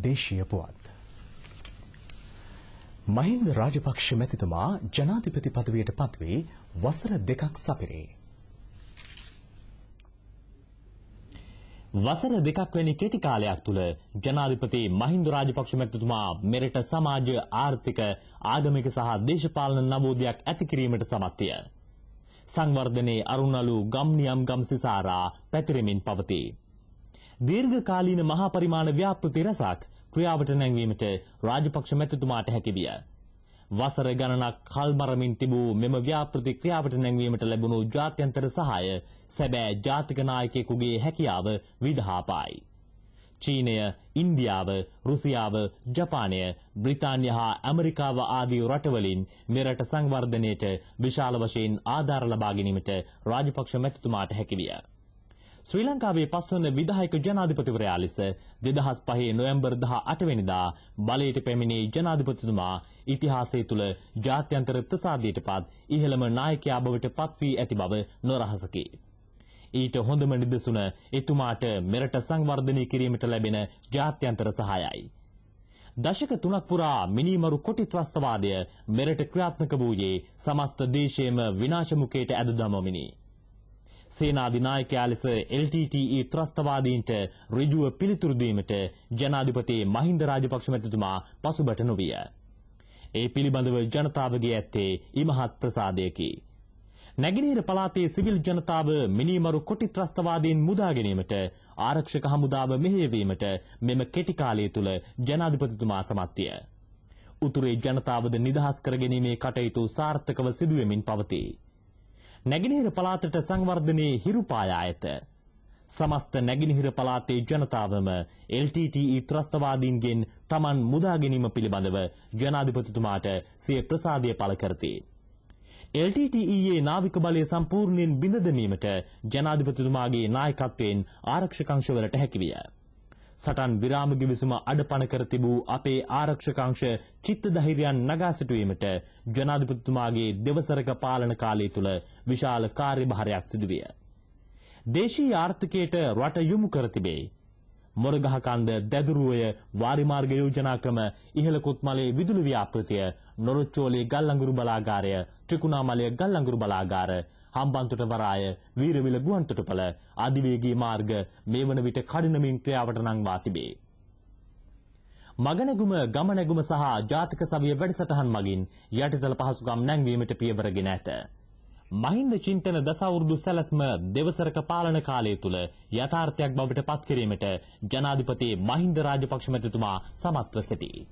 දේශීය පුවත්. මහින්ද රාජපක්ෂ මැතිතුමා ජනාධිපති පදවියට පත්වී වසර 2ක් සපිරේ. වසර 2ක් වැනි කෙටි කාලයක් තුළ ජනාධිපති මහින්ද රාජපක්ෂ මැතිතුමා මෙරට සමාජ ආර්ථික ආගමික සහ දේශපාලන නවෝදයක් ඇති කිරීමට සමත් විය. සංවර්ධනයේ අරුණලු ගම්නියම් ගම්සිසාරා පැතිරෙමින් පවතී. දීර්ඝකාලීන මහා පරිමාණ ව්‍යාපෘති රැසක් ක්‍රියාවට නැංවීමට රාජපක්ෂ මැතිතුමාට හැකි විය. වසර ගණනක් කල්මරමින් තිබූ මෙම ව්‍යාපෘති ක්‍රියාවට නැංවීමට ලැබුණු ජාත්‍යන්තර සහාය සැබෑ ජාතික නායකයෙකුගේ හැකියාව විදහා පායි. චීනය, ඉන්දියාව, රුසියාව, ජපානය, බ්‍රිතාන්‍ය හා ඇමරිකාව ආදී රටවලින් මෙරට සංවර්ධනයට විශාල වශයෙන් ආධාර ලබා ගැනීමට රාජපක්ෂ මැතිතුමාට හැකි විය. ශ්‍රී ලංකාවේ පස්වන විධායක ජනාධිපතිවරයා ලෙස 2005 නොවැම්බර් 18 වෙනිදා බලයට පැමිණි ජනාධිපතිතුමා ඉතිහාසය තුළ ජාත්‍යන්තර ප්‍රසාදයට පත් ඉහළම නායකයා බවට පත් වී ඇති බව නොරහසකි. ඊට හොඳම නිදසුන එතුමාට මෙරට සංවර්ධනය කිරීමට ලැබෙන ජාත්‍යන්තර සහායයි. දශක 3ක් පුරා මිනිමරු කොටි ත්‍රස්තවාදය මෙරට ක්‍රියාත්මක වූයේ සමස්ත දේශයේම විනාශ මුඛයට ඇද දමමිනි. සේනාධිනායකයා ලෙස LTTE ත්‍රස්තවාදීන්ට ඍජුව පිළිතුරු දීමට ජනාධිපති මහින්ද රාජපක්ෂ මැතිතුමා පසුබට නොවිය. ඒ පිළිබඳව ජනතාවගේ ඇත්තේ ඉමහත් ප්‍රසාදයකි. නැගෙනහිර පළාතේ සිවිල් ජනතාව මිනිමරු කොටි ත්‍රස්තවාදීන් මුදා ගැනීමට ආරක්ෂක හමුදාව මෙහෙයවීමට මෙම කෙටි කාලය තුළ ජනාධිපතිතුමා සමත් විය. උතුරේ ජනතාවද නිදහස් කර ගැනීමේ කටයුතු සාර්ථකව සිදුවෙමින් පවතී. නැගෙනහිර පළාතට සංවර්ධනයේ හිරුපායා ඇත. සමස්ත නැගෙනහිර පළාතේ ජනතාවම LTTE ත්‍රස්තවාදීන්ගෙන් තමන් මුදා ගැනීම පිළිබඳව ජනාධිපතිතුමාට සිය ප්‍රසාදය පළ කරති. LTTE නාවික බලය සම්පූර්ණයෙන් බිඳ දැමීමට ජනාධිපතිතුමාගේ නායකත්වයෙන් ආරක්ෂක අංශවලට හැකිවිය. සටන් විරාම ගිවිසුම අඩපණ කර තිබූ අපේ ආරක්ෂක අංශ චිත්ත ධෛර්යයන් නගා සිටුවීමට ජනාධිපතිතුමාගේ දෙවසරක පාලන කාලය තුළ විශාල කාර්යභාරයක් සිදුවිය. දේශීය ආර්ථිකයට රට යොමු කර තිබේ. මොරගහකන්ද, දැදුරුවය, වාරිමාර්ග යෝජනා ක්‍රම, ඉහළ කොත්මලේ විදුලි ව්‍යාපෘතිය, නොරොච්චෝලේ ගල් අඟුරු බලාගාරය, ත්‍රිකුණාමලය ගල් අඟුරු බලාගාර, හම්බන්තොට වරාය, වීරවිල ගුවන්තොටුපළ, අධිවේගී මාර්ග මේ වන විට කඩිනමින් ක්‍රියාවට නංවා තිබේ. මගනැගුම, ගමනැගුම සහ ජාතික සවිය වැඩසටහන් මගින් යටිතල පහසුකම් නැංවීමට පියවරගෙන ඇත. මහින්ද චින්තන දසවුරුදු සැලැස්ම දෙවසරක පාලන කාලය තුළ යථාර්ථයක් බවට පත් කිරීමට ජනාධිපති මහින්ද රාජපක්ෂ මැතිතුමා සමත්ව සිටී.